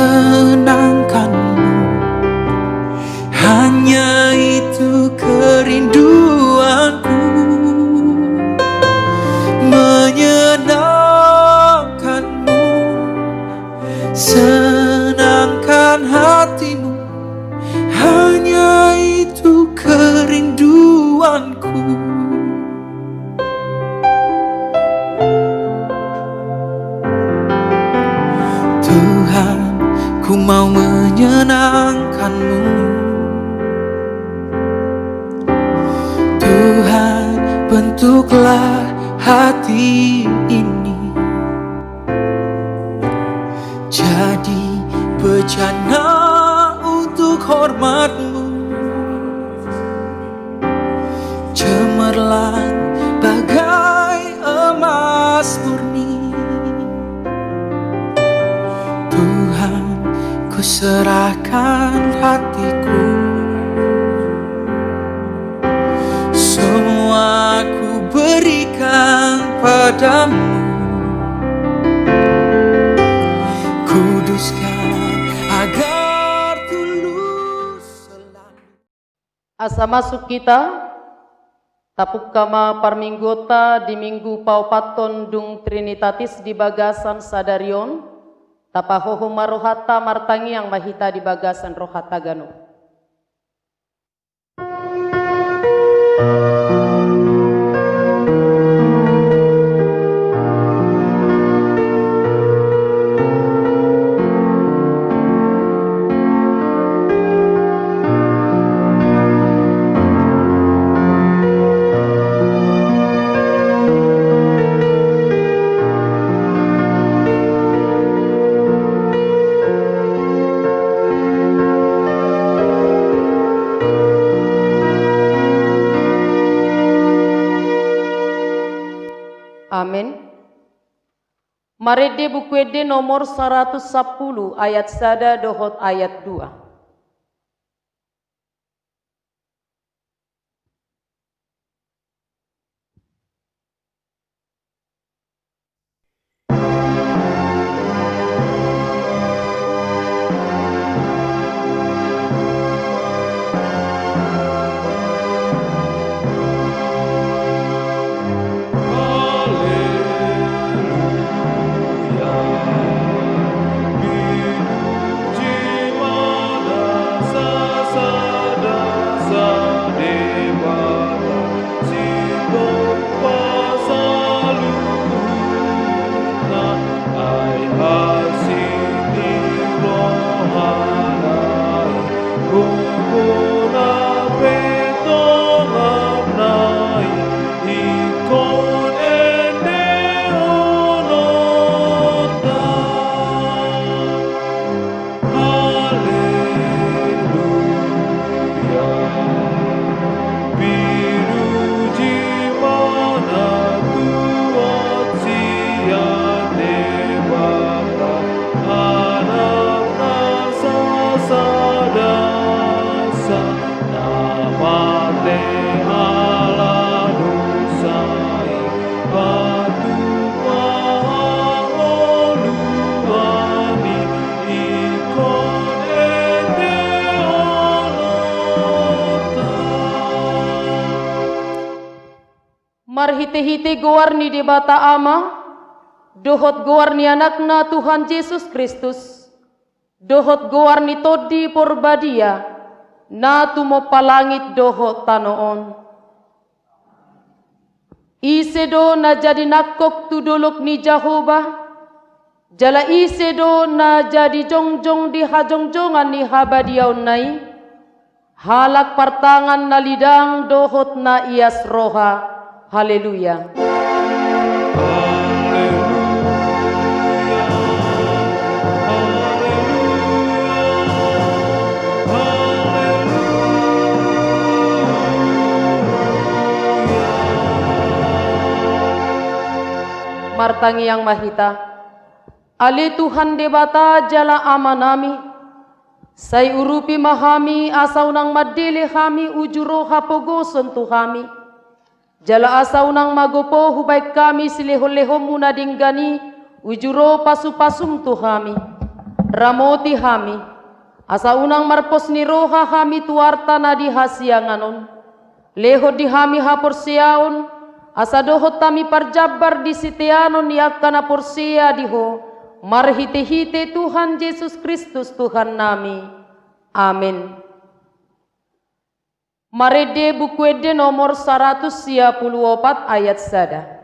senangkanmu. Hanya itu kerinduanku, menyenangkanmu, senangkan hatimu. Hanya itu kerinduanku. Tuhan, ku mau menyenangkanmu. Tuhan, bentuklah hati ini jadi bejana untuk hormat-Mu, cemerlang bagai emas murni. Tuhan, ku serahkan hatiku, semua ku berikan padamu. Kuduskan agar tulus selalu. Asa masuk kita tapuk kama parminggota di minggu paupaton dung Trinitatis di bagasan sadarion tapahoho marohata martangi yang mahita di bagasan rohata gano. Amin. Marede bukuede nomor 110 ayat sada dohot ayat 2. Marhite-hite gowarni di bata ama, dohot gowarni anakna Tuhan Yesus Kristus, dohot gowarni todi porbadia, na tumo palangit dohot tanoon. Isedo na jadi nakok tudolok ni Jehovah, jala isedo na jadi jongjong di hajongjongan ni habadiaon nai, halak partangan na lidang dohot na ias roha. Haleluya. Martangi yang mahita, ali Tuhan debata jala amanami, say urupi mahami asaw nang madili kami ujuro hapogo sentuh kami. Jala asaw nang magopo hubay kami sileho-leho muna dinggani ujuro pasu-pasum tu kami. ramoti hami, asa unang marpos ni roha hami tuarta na di hasianganon, leho di hami haporsiaon, asa dohot tami parjabar di sitianon ni akkana porsia diho, marhite-hite Tuhan Yesus Kristus Tuhan nami. Amin. Marede buku ede nomor 154 ayat 1.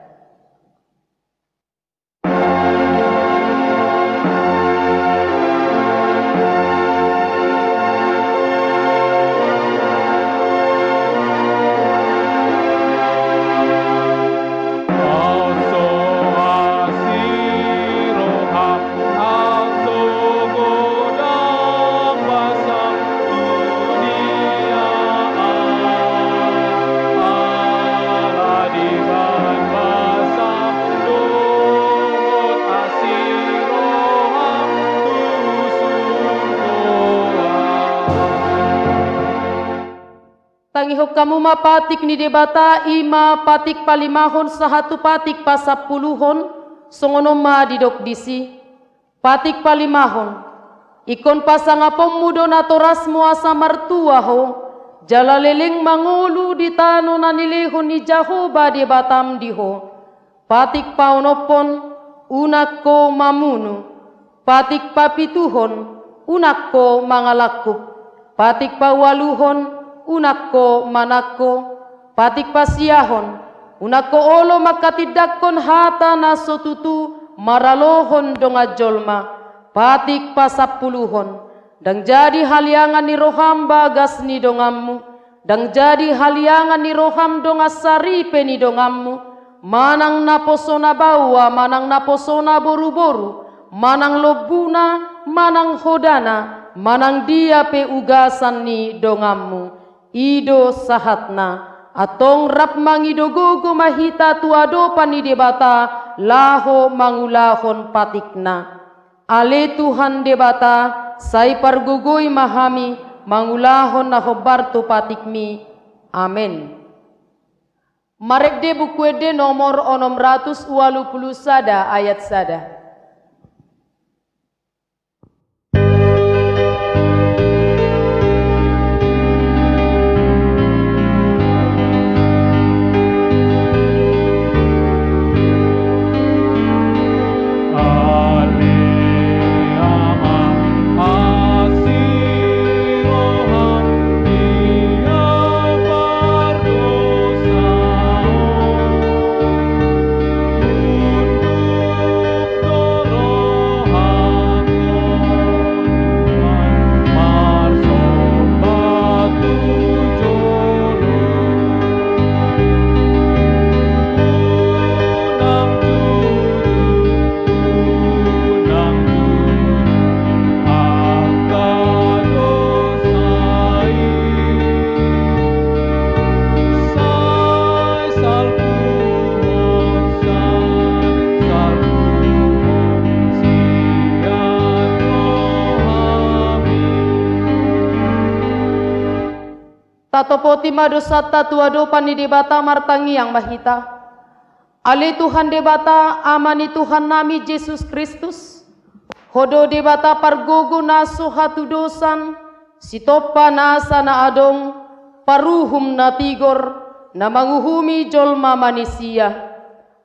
Tangihok kamu mapatik ni debata ima patik palimahon sahatu patik pasapuluhon songono ma didok disi patik palimahon ikon pasangapom mudo na toras muasa martua ho jalaleleng mangulu di tano na nilehon ni Jahoba di batam diho patik paunopon unak ko mamunu patik papituhon unak ko mangalakup patik pawaluhon unakko manakko patik pasiahon unakko olo makatidakkon hata na sotutu maralohon donga jolma patik pasapuluhon dang jadi haliangan ni roham bagas ni dongammu dang jadi haliangan ni roham donga saripe ni dongammu manang naposona bawa manang naposona boru-boru manang lobuna manang hodana manang dia pe ugasan ni dongammu ido sahatna atong rap mangidogogo mahita tuado pani debata laho mangulahon patikna ale Tuhan debata sai pargugoi mahami mangulahon na hobarto patikmi amen. Marekde bukuede nomor 681 ayat 1. Tatopoti madosata tuado pani debata martangi yang mahita. Ale Tuhan debata amani Tuhan nami Yesus Kristus. Hodo debata pargogo naso hatu dosan. Sitopa nasa na adong. Paruhum na tigor. Na manguhumi jolma manisia.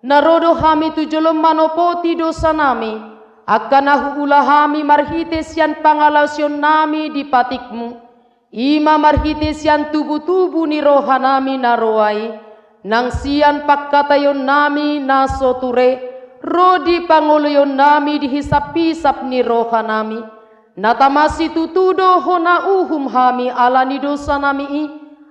Narodo hami tu jolom manopoti dosa nami. Akan nahu ulahami marhites yan pangalasyon nami di patikmu. Ima marhites yan tubu-tubu ni rohanami naroai, nang siyan pakkatayon nami nasoture, rodi pangoloyon nami dihisap-hisap ni rohanami, natamasi tutudo hona uhum hami alani dosa nami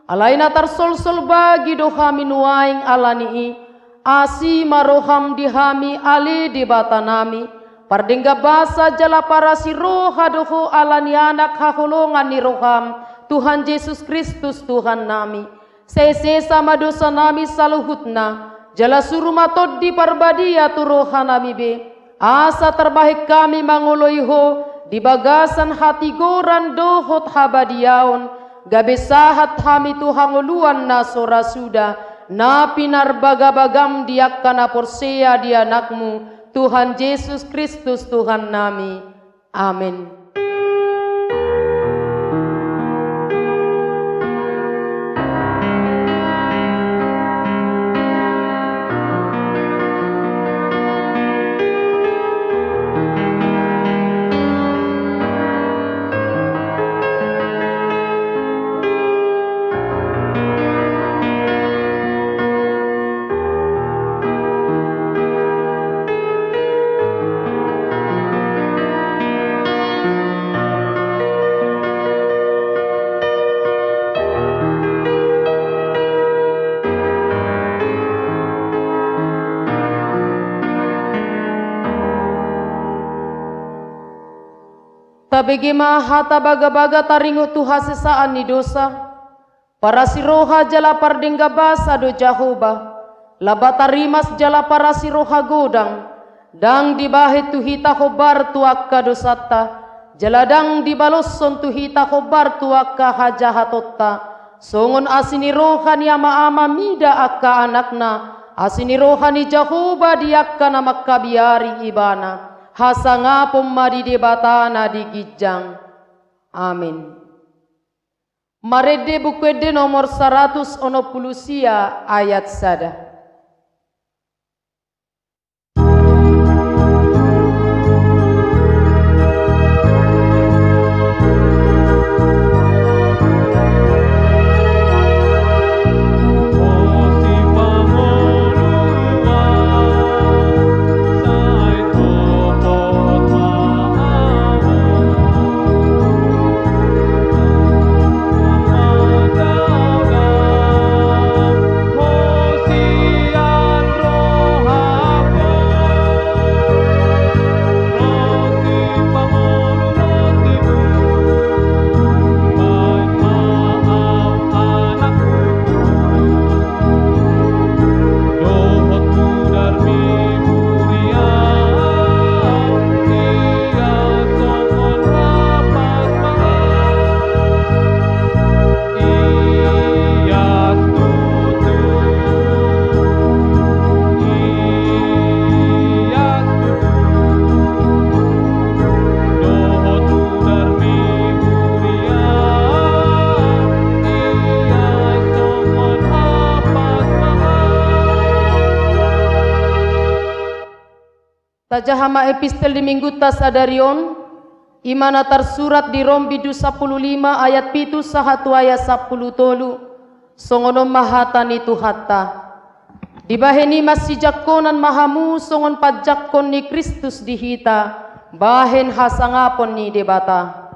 alay natar sol-sol bagi dohami nuaing alani asi maroham dihami ale debata nami, pardengga basa jala parasi roha doho alani anak haholongan ni roham, Tuhan Yesus Kristus Tuhan nami. Sese sama dosa nami saluhutna. Jala surumatod di parbadia tu roha nami be. Asa terbaik kami mangoloiho. Di bagasan hati goran dohot habadiaon. Gabe sahat hami tu hangoluan na sora suda. Na pinarbagabagam diakana porsea di anakmu. Tuhan Yesus Kristus Tuhan nami. Amin. Tabegema hata baga-baga taringo tuha sesaan ni dosa. Para siroha jala pardengga basa do Jahoba. Labata rimas jala para siroha godang. Dang dibahit tuhita khobar tuakka dosata. Jaladang dibalosson tuhita khobar tuakka hajahatotta. Songon asini rohani ama-ama mida akka anakna. Asini rohani Jahoba diakka namakka biari ibana. Hasanga pemadi debatana di Gijang. Amin. Marede bukwede nomor 160 ayat sada. Tajahama epistel di minggu tasadarion imana tersurat di Rom bidu 15 ayat pitu sahatu ayat 10 tolu songono mahatani tuhatta dibaheni masih jakkonan mahamu songon pajakkon ni Kristus dihita bahen hasangapon ni debata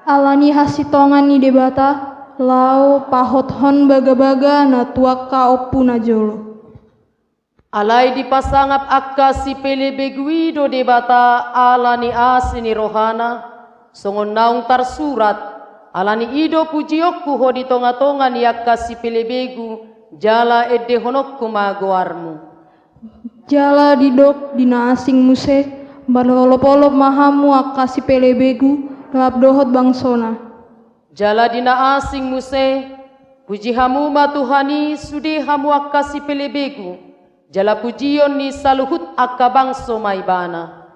alani hasitongan ni debata lau pahothon baga-baga na tuaka opu na jolo. Alai dipasangap akka si pelebegui do debata alani asini rohana songon naung tersurat alani ido pujiokku ho di tonga-tonga ni akka si pelebegu jala edde honokku magoarmu. Jala didok dina asing muse balolop-olop mahamu akka si pelebegu lap dohot bangsona. Jala dina asing muse, puji hamu matuhani sudi hamu akka si pelebegu, jala pujion ni saluhut akka bangso maibana.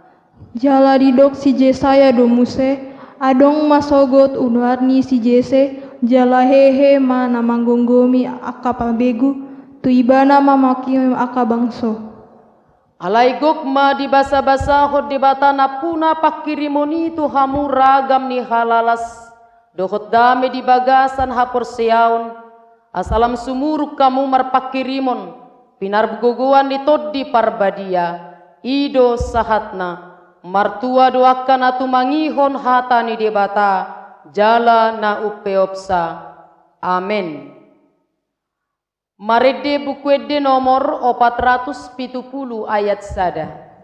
Jala didok si Jesaya do muse, adong masogot unuarni si Jese, jala hehe mana manggonggomi akka pabegu, tu ibana mamakim akka bangso. Alai gokma di basa-basa hod debata na puna pakirimoni tu hamu ragam ni halalas. Dohot dame di bagasan hapor seaun asalam sumuruk kamu marpakirimon pinar begogoan di toddi parbadia ido sahatna martua doakan atu mangihon hatani debata jala na upeopsa amen. Marede bukwede nomor 470 ayat sada.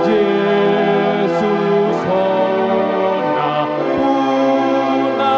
Yesus hona puna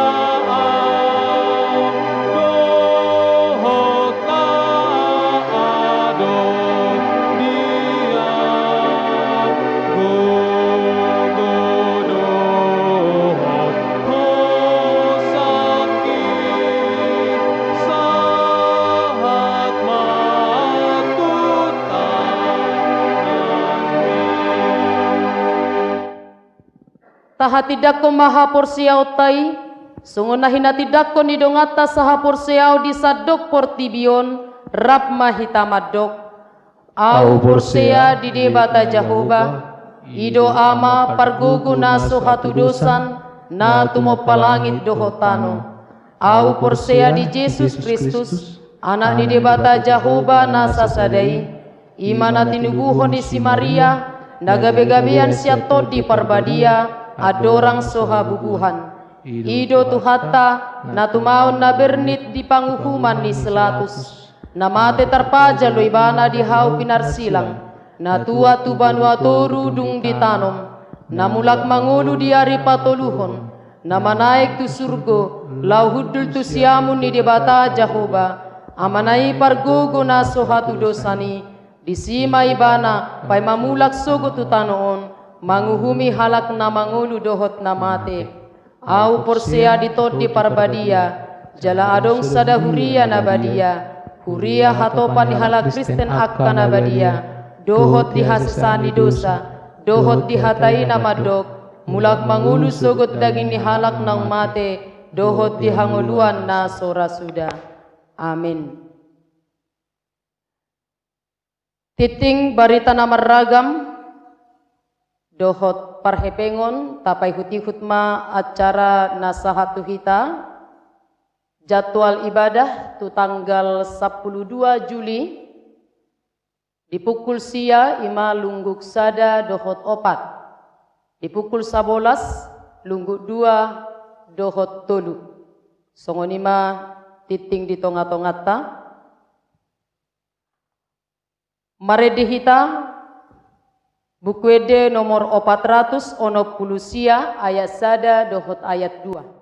Sahatidakko maha porsiao tai, sungon na hinatidakko ni dongata saha porsiao di sadok portibion, rap mahitamadok. Au porsea di debata Jahoba, ido ama pargugu na suhatu dosan, na tumopalangit dohotano. Au porsea di Jesus Kristus, anak ni debata Jahoba na sasadai, imana tinubuhon di si Maria, nagabe-gabean siato di parbadia, adorang soha bubuhan. Ido tuhata na tumaon na bernit di panguhuman ni selatus. Na mate tarpaja lo ibana di hau pinarsilang. Na tua tuban watoru dung ditanom. Na mulak mangulu di ari patoluhon. Na manaik tu surgo. Lau hudul tu siamun ni debata Jahoba. Amanai pargogo na sohatu dosani. Di sima ibana pai mamulak sogo tu tanoon. Manguhumi halak na mangulu dohot na mate. Au porsea ditot di parbadia. Jala adong sada huria na badia. Huria hatopan di halak Kristen akka na badia. Dohot di hasasani dosa. Dohot di hatai na madok. Mulak mangulu sogot daging ni halak ng mate. Dohot di hanguluan na sora suda. Amin. Titing barita na maragam. Dohot parhepengon tapay huti-hutma acara nasahatu hita. Jadwal ibadah tu tanggal 12 Juli di pukul sia ima lungguk sada dohot opat. Di pukul 11 lungguk 2 dohot tolu. Songonima titing di tonga-tongata. Maredi hita buku ede nomor 400 ono pulusia ayat sada dohot ayat 2.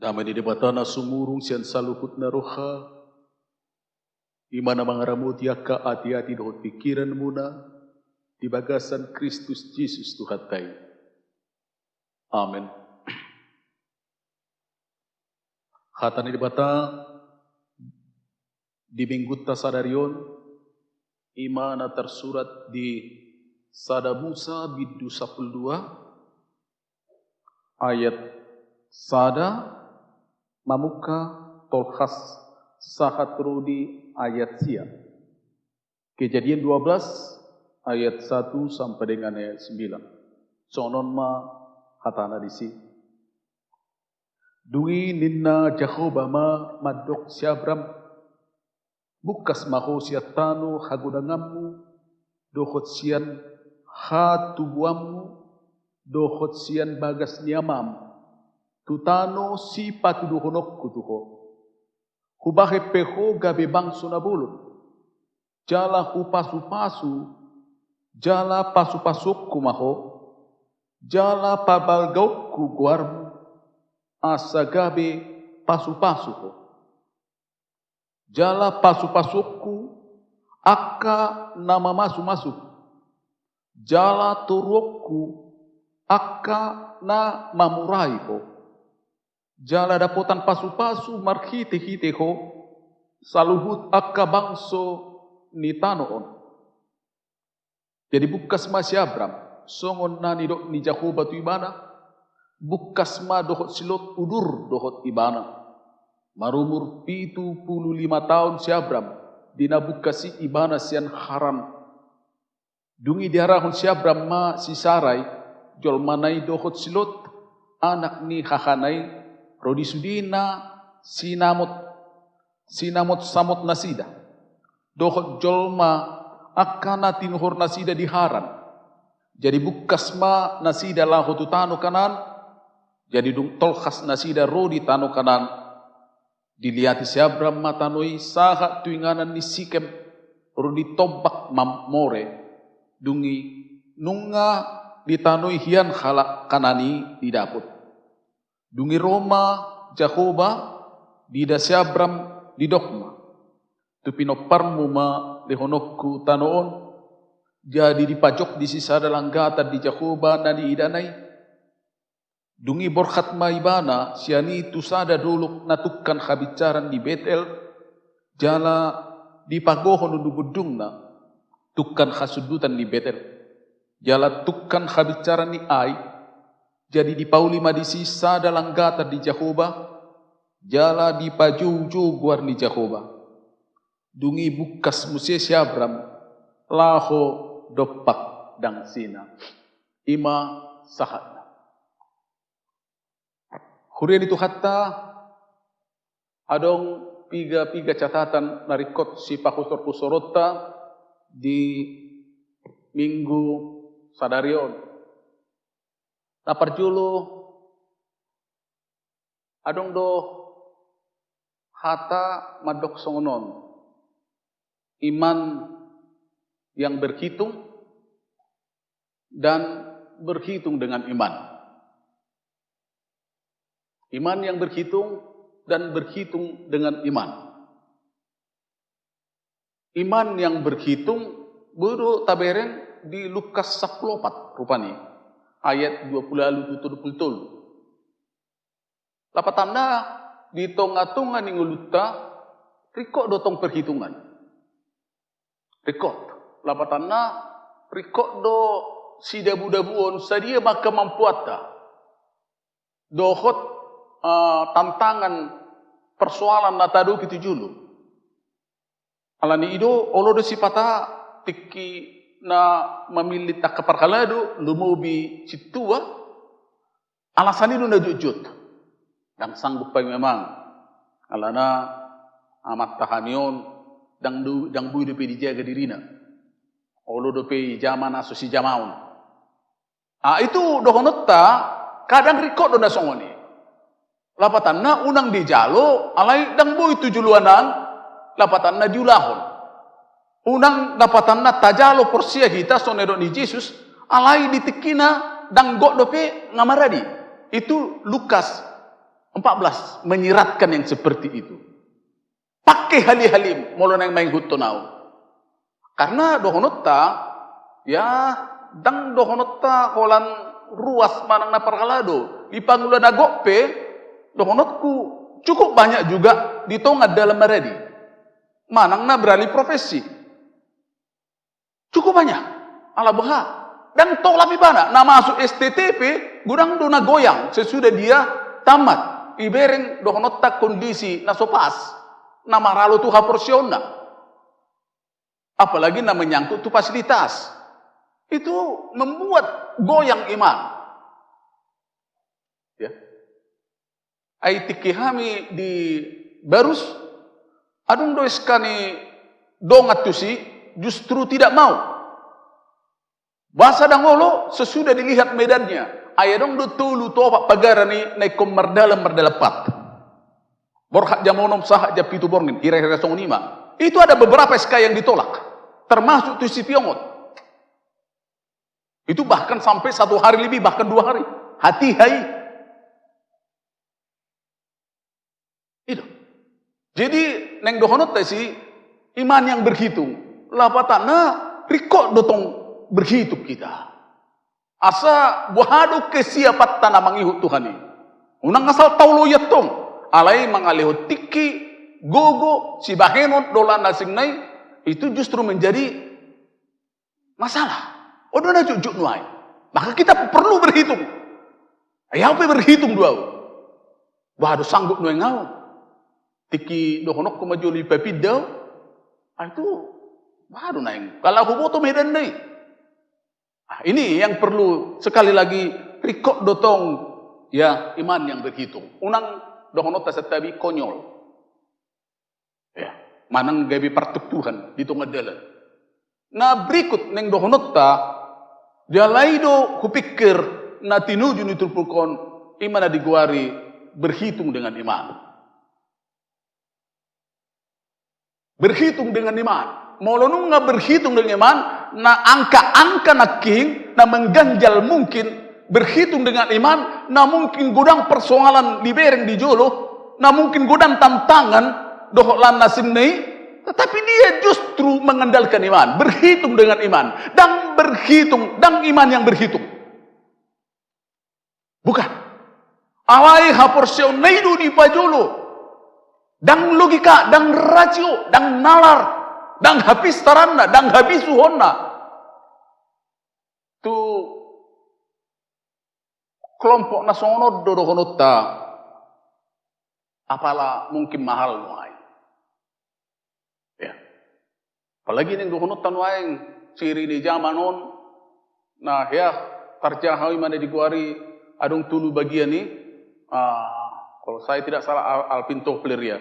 Damai di debatana sumurung sian saluhut na roha. Imana mangaramu tiaka hati-hati dohot pikiran muna. Di bagasan Kristus Jesus Tuhatai. Amin. Hatani debata di minggu tasadarion. Imana tersurat di Sada Musa bidu 12 ayat sada mamuka tolhas sahatrudi ayat sia. Kejadian 12 ayat 1 sampai dengan ayat 9. Sonon ma hatana disi. Dungi ninna Jahoba ma madok siabram bukas maho siatano hagudangammu dohot sian hatubuammu dohot sian bagas niamam tutano si patuduhonok kutuho hubahe peho gabe bangso na bulut jala hupasu-pasu jala pasu-pasukku maho jala pabalgaukku guarmu asa gabe pasu-pasuho jala pasu-pasukku akka nama masuk-masuk jala turukku akka na mamuraiho jala dapotan pasu-pasu marhite-hiteho saluhut akka bangso ni tanoon. Jadi bukas masih Abram songon nani dok ni Jahoba tu ibana bukas ma dohot silot udur dohot ibana. Marumur 75 tahun si Abram dina bukasi ibana sian haram. Dungi diarahun si Abram ma si Sarai jol manai dohot silot anak ni hahanai rodi sudina sinamot samot nasida. Dohot jolma akana tinuhor nasida diharan. Jadi bukas ma nasida lahotu tano kanan. Jadi dung tolkhas nasida rodi tano kanan. Dilihat si Abram matanoi saha tuinganan ni Sikem rodi tobak mamore. Dungi nunga ditanoi hian halak kanani didaput. Dungi Roma Jakoba dida si Abram didokma. Tupino parmu ma lehonokku tanoon. Jadi dipajok di sisa dalanggatan di Jakoba na di idanai. Dungi borkat maibana siani tusada duluk natukkan habicaran di Betel. Jala dipagohon undu gedungna tukkan hasudutan di Betel. Jala tukkan habicaran ni Ai. Jadi dipaulima di sisa dalanggatan di Jakoba. Jala dipajuju guar di Jakoba. Dungi bukas musia si Abram laho dopak dang sina ima sahatna. Hurian itu hatta adong piga catatan narikot si pakusor kusorota di minggu sadarion. Naparjulu adong do hata madok songonon iman yang berhitung dan berhitung dengan iman. Iman yang berhitung dan berhitung dengan iman. Iman yang berhitung baru taberen di Lukas 14 rupani ayat 20 tutul. Lapatanda di tonga-tonga ni ngulutta rikok dotong perhitungan. Rikok lapatanda rikok do si dabu-dabuon sadia maka mampuata. Dohot tantangan persoalan natadu kitu julu. Alani ido olo do sipata tiki na memilih tak keperkaladu lumubi situa alasan itu na jujut dan sanggup pai memang alana amat tahanion dang bui do pe dijaga dirina olo do pe zaman asosi jamaun itu dohonotta kadang rikok do na songoni. Lapatanna unang di jalo alai dang boy tujuluanan lapatanna diulahon. Unang lapatanna tajalo porsia kita sonero ni Yesus alai ditekina dang gok dope ngamaradi. Itu Lukas 14 menyiratkan yang seperti itu. Pakai hali-halim molon yang main hutonau. Karena dohonotta ya dang dohonotta kolan ruas manang na perkalado di pangulan agope dohonotku cukup banyak juga ditongad dalam maradi. Manang na beralih profesi. Cukup banyak. Ala beha. Dan tolak ibana. Na masuk STTP, gudang dona goyang. Sesudah dia tamat. Ibereng dohonotta kondisi na sopas. Na maralo tu haporsiona. Apalagi na menyangkut tu fasilitas. Itu membuat goyang iman. Ya. Ai tikihami di Barus adung doiskani dongat tusi justru tidak mau. Bahasa dangolo sesudah dilihat medannya ayadong do tulu topak pagarani naik merdalapat. Borhak jamonom sahak japitu borngin kira-kira songonima. Itu ada beberapa SK yang ditolak. Termasuk tusi piongot. Itu bahkan sampai 1 hari lebih bahkan 2 hari. Hati-hai. Itu. Jadi neng dohonot si iman yang berhitung. Lapatana rikok dotong berhitung kita. Asa buhadu kesiapat tanah mangihut Tuhan ini. Unang asal taulo yatong. Alai mangalihut tiki, gogo, si bahenot dolan nasing nai. Itu justru menjadi masalah. Odo na jujuk nuai. Maka kita perlu berhitung. Ayaw pa berhitung duaw. Bahado sanggup no ngau. Tiki dokonok ko majoli papid daw. Itu baru naing. Kalau aku boto medan nih. Ini yang perlu sekali lagi record dotong ya iman yang berhitung. Unang dokonok tasatabi konyol. Ya, manang gabi partuk Tuhan di tengah dalan. Nah berikut neng dokonok ta dia laido kupikir na tinuju nitulpukon iman diguari berhitung dengan iman. Berhitung dengan iman. Molonung nga berhitung dengan iman, na angka-angka naking, na mengganjal mungkin, berhitung dengan iman, na mungkin gudang persoalan libereng di jolo, na mungkin gudang tantangan, dohoklan nasim nei, tetapi dia justru mengandalkan iman, berhitung dengan iman, dan berhitung, dan iman yang berhitung. Bukan. Awai haporseo neidu di pajolo, dan logika, dan rasio, dan nalar, dan habis taranda, dan habis suhonna. Tu kelompok nasional dodokonota, apalah mungkin mahal nuai. Ya. Apalagi nih dokonota nuai, ciri di zaman on, nah ya kerja hawi mana diguari, adung tulu bagian nih. Kalau saya tidak salah Alvin Toffler ya,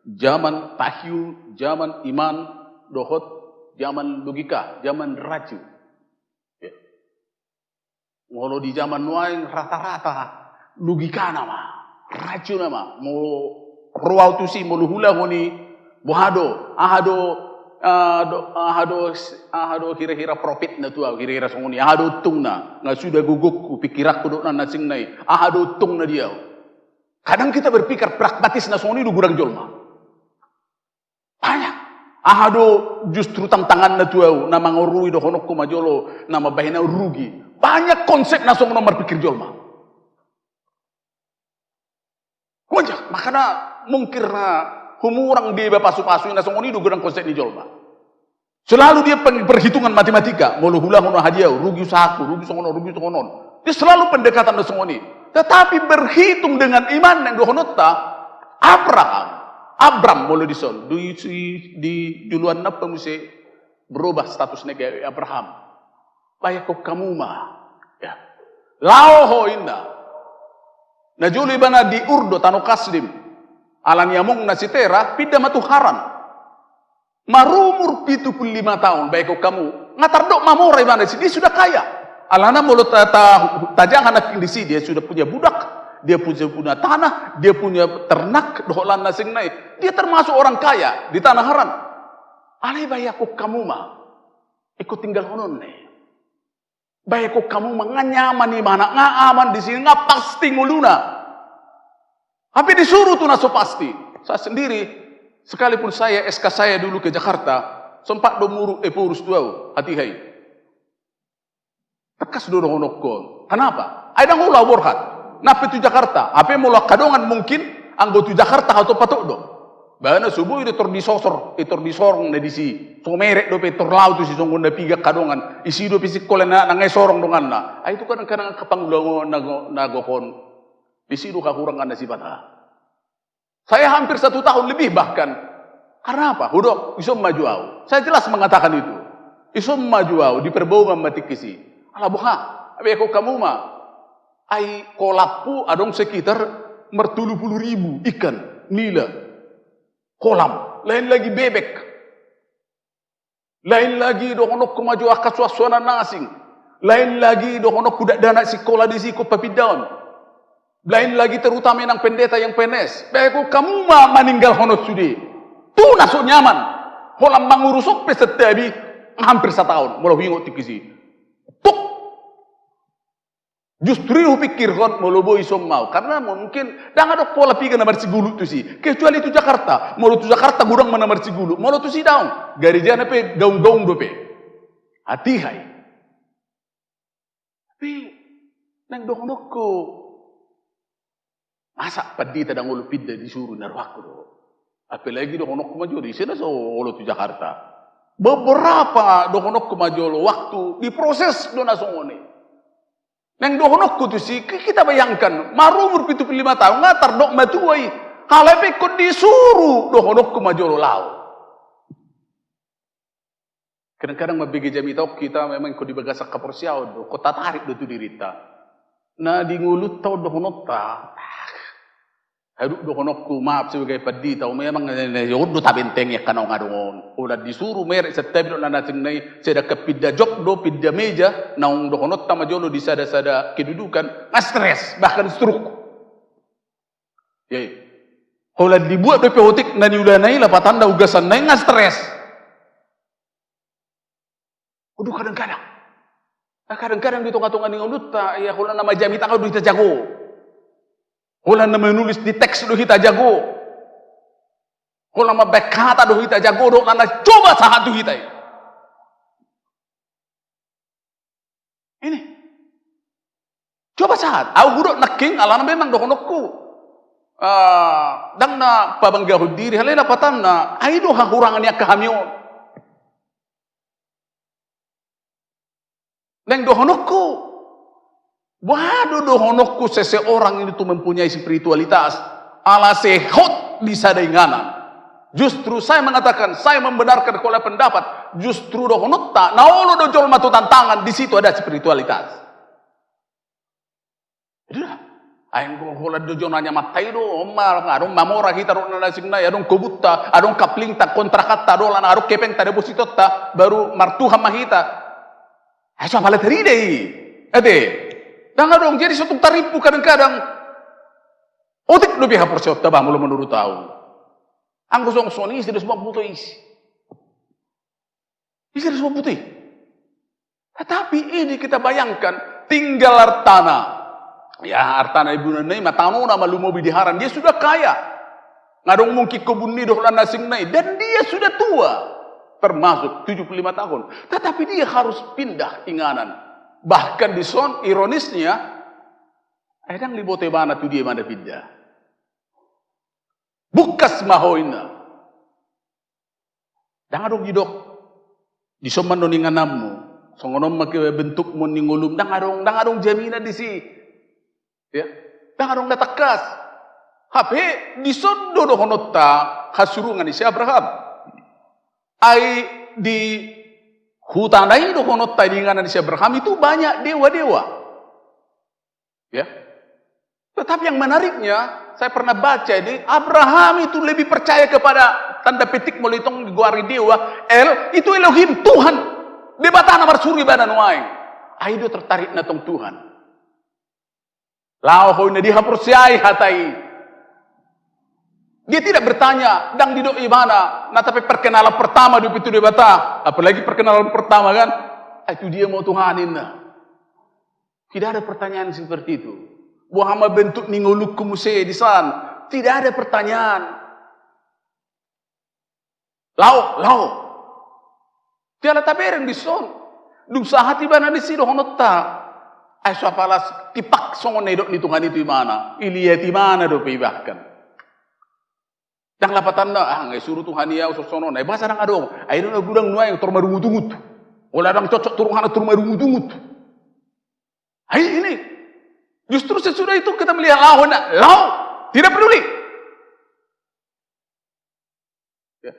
zaman tahyul, zaman iman, dohot, zaman logika, zaman racu. Ya. Kalau di zaman nuaing rata-rata logika nama, racu nama, mau ruau tu si mau hula honi, bohado, ahado kira-kira profit na tuah, kira-kira songoni, ahado tung na, nggak sudah gugukku, pikirak kuduk na nasing nai, ahado tung na dia. Kadang kita berpikir pragmatis na songoni du gurang jolma. Banyak. Ahado justru tantangan na tuau, nama ngorui dohonok kumajolo, nama bahina rugi. Banyak konsep na song nomor pikir jolma. Wajah, makanya mungkin humurang dia pasu-pasu na songoni du gurang konsep ni jolma. Selalu dia perhitungan matematika, mulu hula ngono hadiau, rugi usahaku, rugi songonon, rugi songonon. Dia selalu pendekatan na songoni. Tetapi berhitung dengan iman yang dohonota, Abram boleh dison di duluan napa mesti berubah status negara Abraham. Layak kamu mah, ya. Laoho inda. Najuli bana di Urdo tano kasdim. Alan yamung nasitera pida matuharan. Marumur 75 tahun baik kamu. Ngatardok mamora ibana dia sudah kaya. Alana mulut tajang anak di sini dia sudah punya budak, dia punya tanah, dia punya ternak, doholan nasing naik. Dia termasuk orang kaya di tanah haram. Alai bayaku kamu mah ikut tinggal honon nih. Bayaku kamu mah nganyaman di mana, ngaman di sini, nggak pasti nguluna. Tapi disuruh tuh naso pasti. Saya sendiri, sekalipun saya SK saya dulu ke Jakarta, sempat domuru urus dua hati-hati. Tekas dulu honokon. Kenapa? Ada ngulah borhat. Napa itu Jakarta? Apa yang mulai kadongan mungkin anggota Jakarta atau patok do. Bahana subuh itu terdisosor, itu disorong na disi. So merek do petor laut tu si songgon na piga kadongan. Isi do pisik kolen na ngesorong dongan na. Itu kadang-kadang kapanggulango nagokon. Isi do kakurangan na si patah. Saya hampir 1 tahun lebih bahkan. Karena apa? Hudok, isom majuau. Saya jelas mengatakan itu. Isom majuau diperbaukan mati kisi. Alah buha, abeko kamu mah, ai kolapu adong sekitar 30.000 ikan, nila, kolam, lain lagi bebek, lain lagi dokonok kemaju akas suasana nasing, lain lagi dokonok kuda dana sikola di siku papidaun, lain lagi terutama yang pendeta yang penes, beko kamu mah meninggal honot sudi, tuh nasuk nyaman, kolam mangurusok pesetabi hampir 1 tahun, mulai hingot tikisi. Justru pikir kon molobo isom mau karena mungkin dah ada pola pikir nomor sigulu tu si kecuali itu Jakarta molo tu Jakarta gudang mana nomor sigulu molo tu si daun garijana pe gaung-gaung dope hati hai tapi nang dok-dokko masa padi tadang ulu pidda disuruh narwaku do apalagi dok-dokko maju di sini so olo tu Jakarta beberapa dok-dokko maju waktu diproses dona songone. Neng dohonokku tu si kita bayangkan marumur 75 tahun ngatar dok matuai halepe kod disuruh dohonokku majolo lau. Kadang-kadang mabigi jami tau kita memang kod dibagasak kaporsiao do kota tarik do tu dirita. Na di ngulut tau dohonok ta. Haduk dohonokku maaf sebagai padi tau memang yodo tabenteng ya kanong ngadongon. Udah disuruh merek setiap do nana sengnai seda kepida jok do pida meja naung dohonot ta majolo di sada-sada kedudukan ngastres bahkan stroke. Ya. Kalau dibuat do peotik nani ulanai lapatan da ugasan nai ngastres. Udah kadang-kadang. Kadang-kadang di tengah-tengah ni ngulut ta ya kalau nama jami tangau do kita jago. Kalau nama nulis di teks do kita jago. Kalau nama berkata do kita jago do nana coba sahat do kita. Ini. Coba sahat. Aku gudok naking alana memang dohonokku. Dang na pabanggahu diri halena patan na ay do hakurangan niya kahamion. Neng dohonokku. Waduh dohonokku seseorang itu mempunyai spiritualitas ala sehot bisa denganan. Justru saya mengatakan, saya membenarkan kalau pendapat justru dohonok tak naolo dojol matu tantangan di situ ada spiritualitas. Itulah. Ayang kalau dojol nanya matai do omal ngarong mamora kita ro nana signa ya dong kobutta adong kapling tak kontrakata do lana aro kepeng ta deposito ta baru martuha mahita. Ayo malah teri deh. Ade. Jangan dong, jadi suatu taripu kadang-kadang. Otik lebih hapur siapa bah mulu menurut tahu. Anggo song isi semua putih isi. Isi semua putih. Tetapi ini kita bayangkan tinggal Artana. Ya Artana ibu nenei matano nama lumobi diharan dia sudah kaya. Ngadong mungkin kebun nidoh lana singnai dan dia sudah tua. Termasuk 75 tahun. Tetapi dia harus pindah inganan. Bahkan di son ironisnya, edang libote mana tu dia mana pindah. Bukas mahoina. Dang adong jidok. Di son man noningan namu. Songonom make bentuk mo ningulum. Dang adong jamina di si. Ya. Dang adong natakas. Hape di son dodo honotta hasurungan si Abraham. Ai di hutanai do honot tadingan si Abraham itu banyak dewa-dewa. Ya. Tetapi yang menariknya, saya pernah baca ini Abraham itu lebih percaya kepada tanda petik molitong guari dewa, itu Elohim Tuhan. Di batana marsuri badan wae. Aido tertarik natong Tuhan. Lao hoina dihapersiai hatai. Dia tidak bertanya, dang didok imana, nah tapi perkenalan pertama di pintu debata, apalagi perkenalan pertama kan, itu dia mau Tuhanin nah. Tidak ada pertanyaan seperti itu. Muhammad bentuk ningoluk kumuse di sana, tidak ada pertanyaan. Lau, tiada tabereng di son, dung sahati bana di sido honotta. Ay suapalas tipak songon nedok ni Tuhan itu imana, iliyati mana do bahkan. Dang lapatan na ngai suruh Tuhan ya usosono na bahasa dang adong ai do gudang nuai tor marungut-ungut ola dang cocok turun hana tor marungut-ungut ai ini justru sesudah itu kita melihat lau tidak peduli ya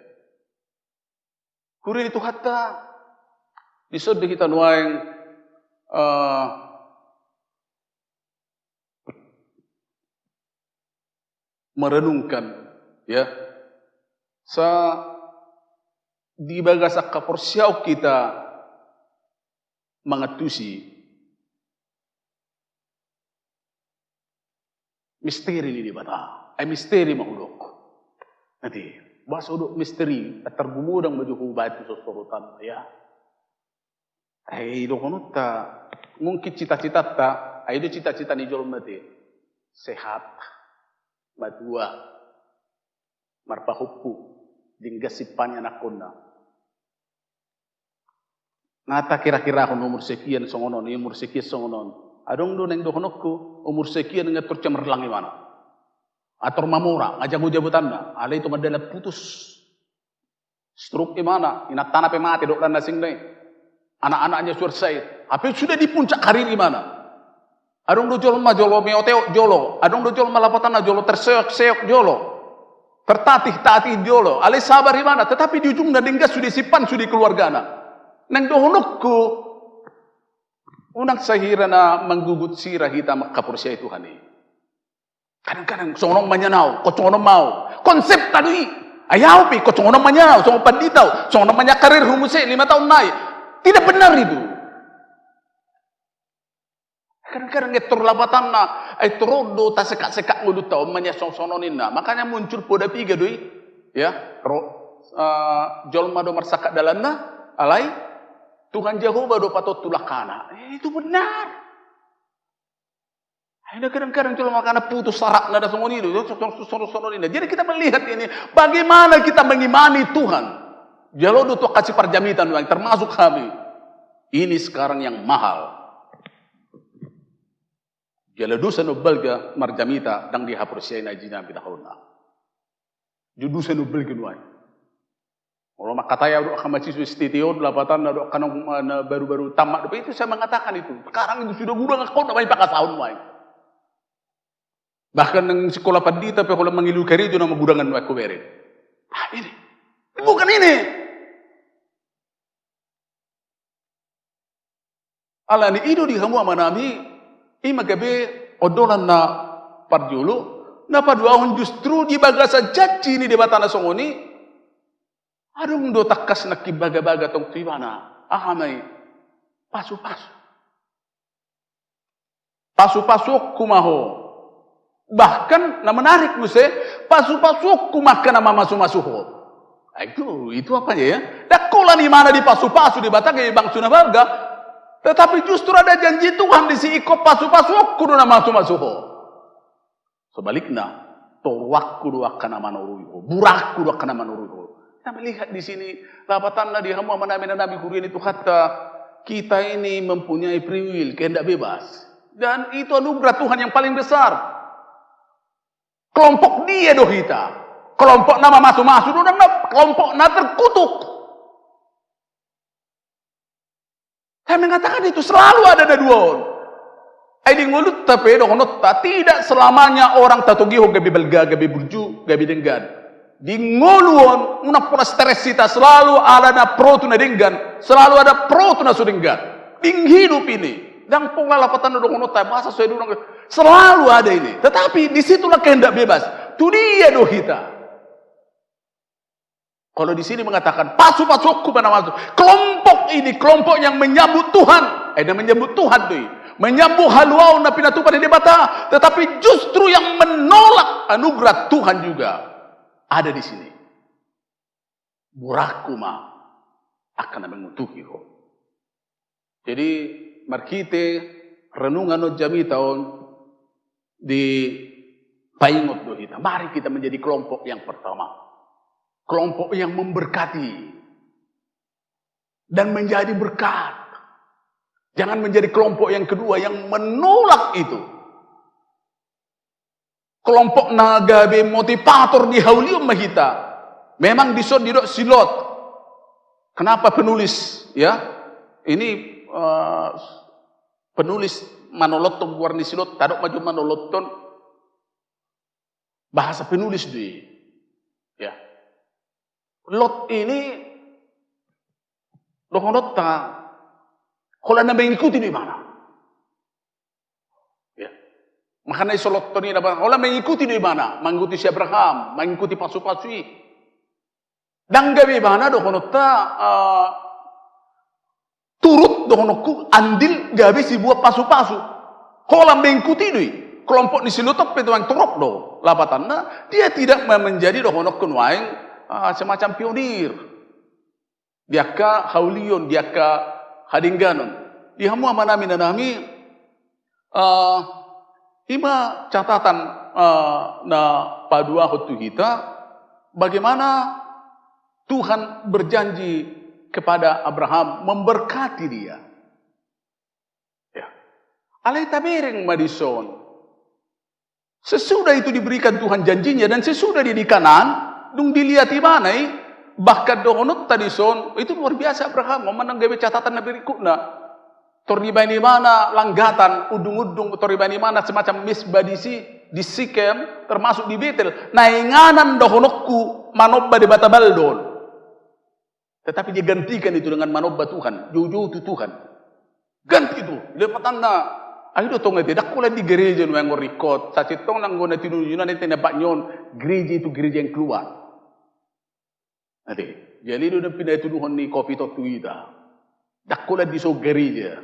kurin itu hatta disode kita nuai merenungkan ya, di bagasak kaporsiaw kita mengatusi misteri ini di bata, misteri mahudok. Nanti bahasa udok misteri, tergumudang majuhu batu sosorotan ya. Dokonutta mungkin cita-cita ta, itu cita-cita ni jolom mati sehat, madua. Marpahuppu dinggasipannya nakonna. Nata kira-kira ako umur sekian songonon, umur sekian songonon. Adong do neng dohonokku umur sekian ngatur cemerlang imana. Atur mamura ngajago-jabutan na. Ala itu madala putus. Stroke imana, inatana pe mati dok landa sing dai. Anak-anaknya selesai. Tapi sudah di puncak karir imana. Adong do jolo ma jolo meoteo jolo. Adong do jolo malapatan jolo terseok-seok jolo. Tertatih-tatih jolo. Ale sabar mana? Tetapi di ujung denggas sudah sipan sudah keluargana. Nang dohonokku unang sahira na menggugut sirah hitam kapursia Tuhan ini. Kadang-kadang sonong manyanau, kocong mau. Konsep tadi ayaw pi kocong manyanau, sonong panditau, sonong manya karir humuse 5 tahun naik. Tidak benar itu. Kadang-kadang etor labatan na etorodo ta sekak-sekak ngulut tau manyasong-sononin na. Makanya muncul poda piga doi. Ya, jolma do marsaka dalanna alai Tuhan Jehovah do patot tulakana. Itu benar. Ada kadang-kadang cuma karena putus syarat nada semua ini, sono-sono. Jadi kita melihat ini, bagaimana kita mengimani Tuhan. Jalodo tuh kasih perjamitan, termasuk kami. Ini sekarang yang mahal. Jalodo sanubelga marjamita dang dihapursiai najina bidahuna. Judu sanubelga nuai. Kalau makataya do kamaci stitio lapatan do kanong baru-baru tamat itu saya mengatakan itu. Sekarang itu sudah gudang kau tak banyak pakai tahun mai. Bahkan yang sekolah pandita tapi kalau mengilu kari itu nama gudangan aku berin. Ah ini, bukan ini. Ala ni ido di hamu amanami, ima gabe odolan na parjulu, na paduahon justru di bagasa jaji ni di batana songoni. Adung do takas na kibaga-baga tong tibana. Ahamay, pasu-pasu. Pasu-pasu kumaho. Bahkan na menarik muse pasu-pasu kumakan nama masu-masuho. Itu apa ya? Dakola di mana di pasu-pasu di Batage Bang Sunabarga, tetapi justru ada janji Tuhan di si iko pasu-pasu kudu nama masu-masuho. Sebaliknya, torwak kudu akan nama noruho, burak kudu akan nama noruho. Kita melihat di sini lapatanna di hamu amanami dan nabi kurian itu kata kita ini mempunyai free will, kehendak bebas, dan itu anugerah Tuhan yang paling besar. Kelompok dia doh kita. Kelompok nama masuk-masuk, kelompok na terkutuk. Saya mengatakan itu selalu ada dua orang. Aidi ngulut tapi doh nota tidak selamanya orang tatogiho gabi belga, gabi burju, gabi denggan. Di nguluan una pura stresita selalu ada na pro tu na denggan, selalu ada pro tu na sudenggan. Ding hidup ini. Dan pula lapatan doh nota bahasa saya dulu selalu ada ini. Tetapi disitulah kehendak bebas. Itu dia doh kita. Kalau di sini mengatakan pasu-pasuku mana masuk. Kelompok ini kelompok yang menyambut Tuhan. Menyambut Tuhan tuh. Menyambut haluau na pinatu pada debata. Tetapi justru yang menolak anugerah Tuhan juga ada di sini. Burakuma akan mengutuki. Jadi markite renungan no jami tahun di paingot do kita. Mari kita menjadi kelompok yang pertama. Kelompok yang memberkati. Dan menjadi berkat. Jangan menjadi kelompok yang kedua yang menolak itu. Kelompok nagabe motivator di haulium mahita. Memang disod didok silot. Kenapa penulis ya? Ini penulis manoloton warni silot tadok maju manoloton bahasa penulis di ya Lot ini dohonota kalau anda mengikuti di mana ya makanya isolot ini apa kalau mengikuti di mana mengikuti si Abraham mengikuti pasu-pasui dan gawe mana dohonota turut dohonokku andil gawe si buah pasu-pasu. Kalau mengikuti doi kelompok ni silotop itu yang turok do lapatanna dia tidak menjadi dohonokku waing semacam pionir. Dia ka haulion, dia ka hadingganon. Di hamu amanami nanami ima catatan na padua hotu kita bagaimana Tuhan berjanji kepada Abraham memberkati dia. Ya. Alai tabereng madison. Sesudah itu diberikan Tuhan janjinya dan sesudah dia di Kanaan, dung dilihat di mana bahkan dohonot tadi son itu luar biasa Abraham memenang gawe catatan na berikutna. Toriba ni mana langgatan, udung-udung toriba ni mana semacam misbah di Sikem, termasuk di Betel. Nainganan dohonokku manobba di Batabaldon. Tetapi dia gantikan itu dengan manobba Tuhan. Jauh-jauh itu Tuhan. Ganti itu. Lepatan na. Ayo tong tidak kula di gereja yang ngorikot. Sacitong nang guna tinujunan itu nebak nyon. Gereja itu gereja yang keluar. Nanti. Jadi itu pindah tuduhan ni kopi totu ida. Dakula di so gereja.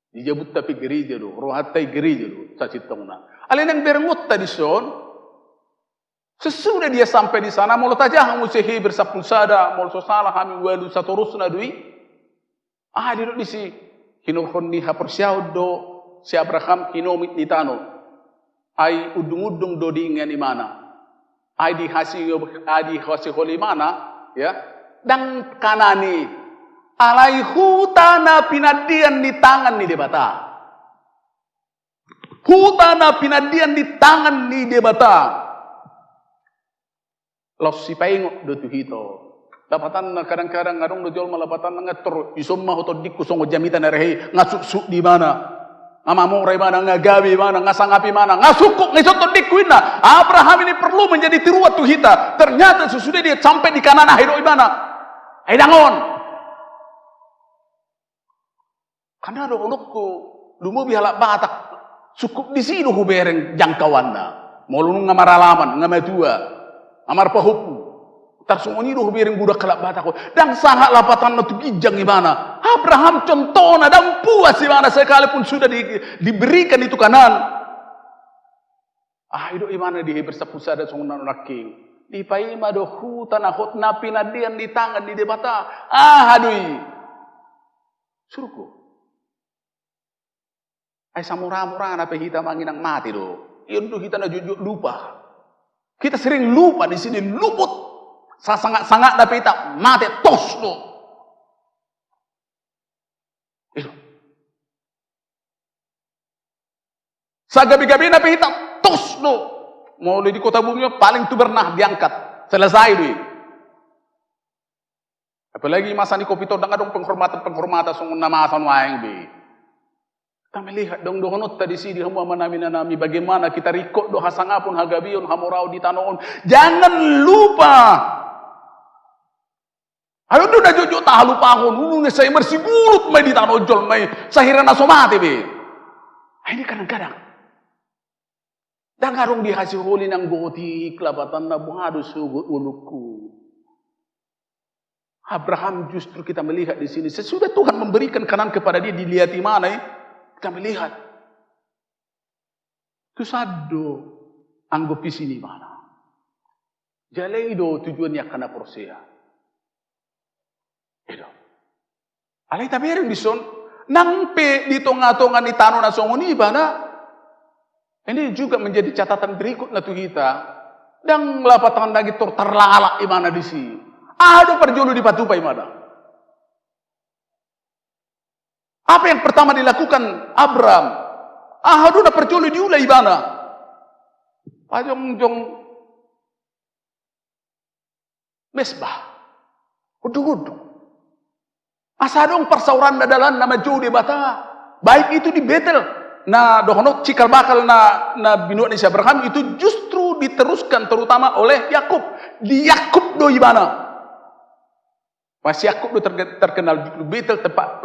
Dijabut tapi gereja do, rohatai gereja do, sacitong na. Alin yang berengut tadi son, sesudah dia sampai di sana, mulut aja hamu sehi bersapul sada, mulut salah kami walu satorus na dui. Dia di si hinurhon ni hapersiaud do, si Abraham hinomit ditano. Ai udung-udung do diingan imana. Ai di hasi holimana, ya, dan kanani. Alai hutana pinadian di tangan ni debata. Hutana pinadian di tangan ni debata. Los si paingok do tuhito. Lapatan na kadang-kadang ngarong do jol malapatan na ngatur isomma hoto dikku songo jamitan rehe ngasuk di mana. Amamo ray mana ngagawi mana ngasangapi mana ngasukuk ngisoto dikku ina. Abraham ini perlu menjadi tiruat tuhita. Ternyata sesudah dia sampai di kanan akhir mana. Dangon. Karena ada ulukku, lumu bihalak batak, cukup di sini ku bereng jangkauanna. Molunung ngamaralaman, ngamatua, amar pahupu. Tarsungoni do bereng budak kalak batak. Dan sangat lapatan na tu gijang gimana. Abraham contohna dan puas gimana sekalipun sudah diberikan itu kanan. Itu gimana dia bersapusada ada sungunan raking. Di paima do hutan ahot napi nadian di tangan di debata. Adui. Suruhku. Ay samura-mura na pehita manginang mati do. Iyon do kita na jujur lupa. Kita sering lupa di sini luput. Sasangak-sangak na pehita mati tos do. Itu. Sagabi-gabi na pehita tos do. Mau di kota bumi paling tu pernah diangkat. Selesai do. Apalagi masa ni kopi to dong penghormatan sungun nama asan waeng be. Kami lihat dong dohonot tadi sini hamu manami bagaimana kita rikot do hasangapun hagabion hamurau di tanoon. Jangan lupa. Ayo do na jojo ta lupa ko nunu saya bersigulut mai di tanojol mai sahirana somate be. Ini kadang-kadang. Dangarong di hasil holi ng goti kelabatan na buhado sugut ulukku. Abraham justru kita melihat di sini sesudah Tuhan memberikan kanan kepada dia dilihat di mana kita melihat tu sado anggap di sini mana. Jalai do tujuannya kana porsia. Itu. Alay tabirin bison nangpe di tonga-tonga ni tano na songoni bana. Ini juga menjadi catatan berikut na kita dan lapatan lagi terlalak di mana di sini. Ada perjulu di patupai mana. Apa yang pertama dilakukan Abraham? Ada perjulu diulai mana. Pajong-jong mesbah. Udung-udung. Asadong persauran dadalan nama jauh di bata. Baik itu di Betel. Nah, dohonok cikal bakal na binuat ni Abraham itu justru diteruskan terutama oleh Yakub. Di Yakub do ibana. Mas Yakub do terkenal di Betel tempat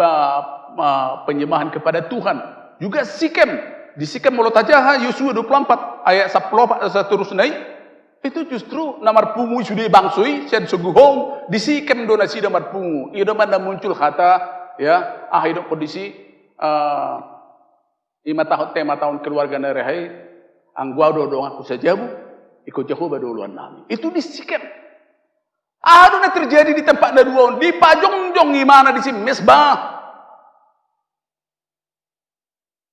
penyembahan kepada Tuhan. Juga Sikem. Di Sikem mulut aja Yosua 24 ayat 10 seterusnya. Itu justru namar pungu sudah bangsui sen seguhong di Sikem do nasi namar pungu. Iyo mana muncul kata ya hidup kondisi 5 tahun keluarga nerehai anggua do aku saja bu ikut Jehovah duluan nami. Itu di Sikem. Ada terjadi di tempat dua di Pajongjong gimana di sini mesbah.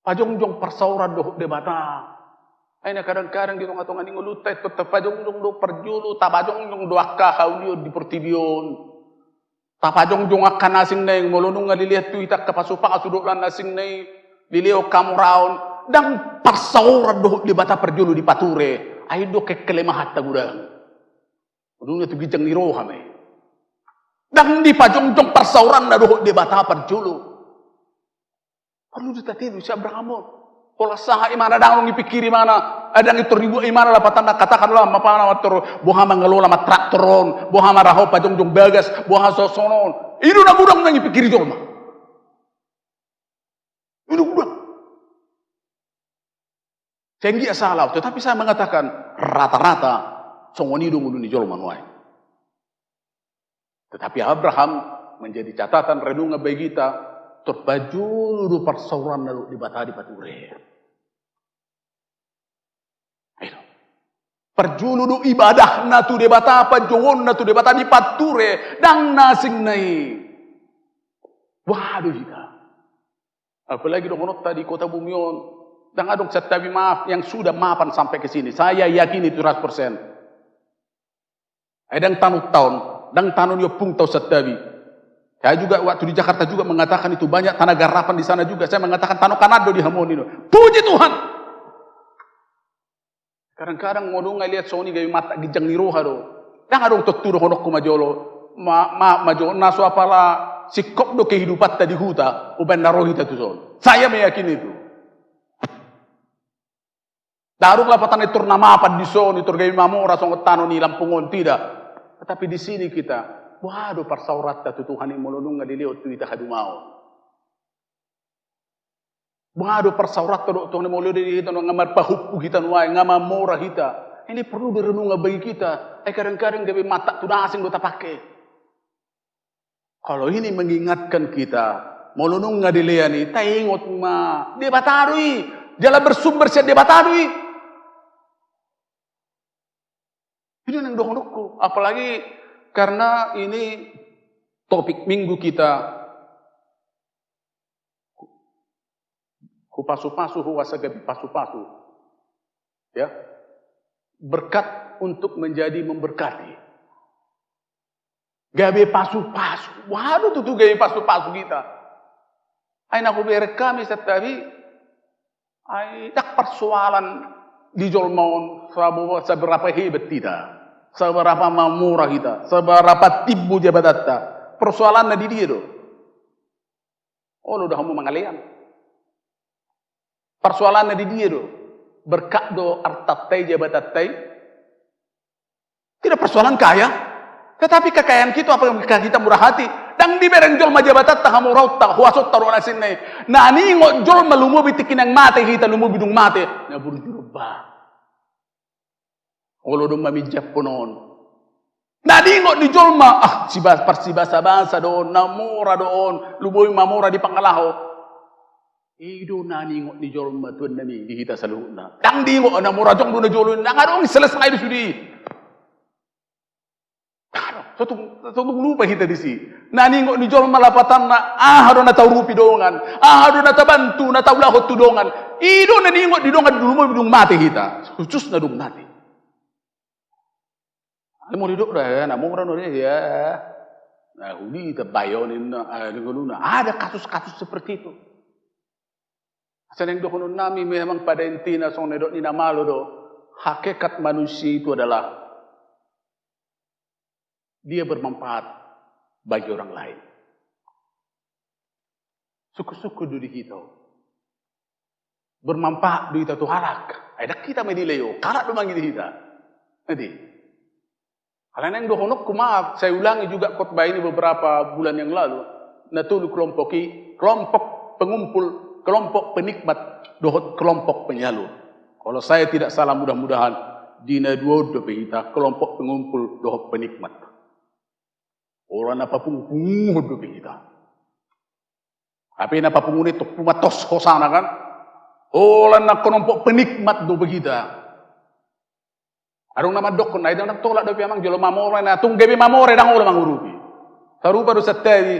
Pajongjong persauran doh debata. Aina kadang-kadang di tengah-tengah ni ngulutai tetap pajongjong do perjulu, tapajongjong do akka haulio di pertibion. Tapajongjong akka nasing nai molonong ngalilihat tu itak kapasupa kasudukan nasing nai lilio kamuraon dan persauran doh debata perjulu di pature. Ai do kekelemahat tagurang. Dunia tu gijang ni roha me. Dan di pajongjong persauran na doh debata perjulu. Perlu ditatidu si Abraham. Pola saha imana dang ngipikiri mana adang itu ribu imana lah patanda katakanlah mapana matur boha mengelola mat traktoron boha maraho pajong bagas boha sosonon itu na gudang nang ngipikiri jolma itu gudang tinggi salah tetapi saya mengatakan rata-rata songoni dong di jolma nuai tetapi Abraham menjadi catatan renungan bagi kita terbaju du persauran lalu di batadi pature. Perjulu ibadah na tu debata apa jongon na tu debata di pature dang nasing nai. Waduh kita. Apalagi dong tadi kota Bumion. Dang adong setabi maaf yang sudah maafan sampai ke sini. Saya yakin itu 100%. Dang tanut tahun, dang tanun yo pung tau setabi. Saya juga waktu di Jakarta juga mengatakan itu banyak tanah garapan di sana juga. Saya mengatakan tanah Kanado di Hamoni. Puji Tuhan. Kadang-kadang mau lihat Sony gaya mata gijang ni roha do. Dang adong tuturo honok ko majolo. Majolo naso apala sikop do kehidupan tadi huta. Uban narohita tu son. Saya meyakini itu. Daruk lapatan itur nama apa di son itur gaya mamora songot tano ni Lampungon tidak. Tetapi di sini kita, waduh parsaurat tu Tuhan yang melunung ngadiliot tu kita hadumao. Waduh persaurat tu Tuhan yang melunung kita ngamar pahupu kita nuai ngamamora kita. Ini perlu direnung bagi kita. Kadang-kadang gawe mata tu asing kita pakai. Kalau ini mengingatkan kita, melunung ngadiliani, taingot ma, debatarui, jalan bersumber siap debatarui. Ini yang dohonokku, apalagi karena ini topik minggu kita. Kupasu-pasu huwasa gabi pasu-pasu. Ya. Berkat untuk menjadi memberkati. Gabi pasu-pasu. Waduh tuh gabi pasu-pasu kita. Ay naku kami setabi. Ay tak persoalan di jolmaon seberapa hebat tidak. Seberapa mamurah kita. Seberapa tibu jabatatta. Persoalannya di dia do. Oh lu udah mau mengalian. Persoalannya di dia do. Berkat do artatai jabatatai. Tidak persoalan kaya. Tetapi kekayaan kita apa yang kita murah hati. Dan di bereng jol majabatatta hamurauta. Huasot taruh nasin nai. Nah ini ngot jol malumu bitikin yang mate kita. Lumu bidung mate. Nah burjurba. Olo dong mamijap ponon. Nadi ngot di jolma persibasa doon namura doon luboy mamura di pangalaho. Ido nani ngot di jolma tuan nami di hita saluna. Dang di ngot namura jong do na jolun nang adong selesai di sudi. Satu lupa kita di si. Nani ngot di jolma lapatan na hado na taurupi dongan. Hado na tabantu na taulahot tudongan. Ido nani ngot di dongan dulu mo bidung mati kita. Khusus na dong mati. Mau hidup dah ya, namun orang orang ya, nah huli terbayonin, ada kasus-kasus seperti itu. Seneng dokonon nami memang pada intinya song nedok ni namalo do, hakikat manusia itu adalah dia bermanfaat bagi orang lain. Suku-suku duri kita bermanfaat duit itu halak. Ada kita menilai kalak domang kita. Nanti. Kalian yang dohonok maaf, saya ulangi juga khotbah ini beberapa bulan yang lalu. Natulu kelompok pengumpul, kelompok penikmat, dohot kelompok penyalur. Kalau saya tidak salah mudah-mudahan dina dua kita kelompok pengumpul dohot penikmat. Orang apapun dohot kita. Tapi apapun itu pumatos hosana kan? Orang kelompok penikmat dohot kita. Adong nama dokon, ay dang tolak do piamang jolo mamore na tung gabi mamore dang ulah mangurupi. Sarupa do satay,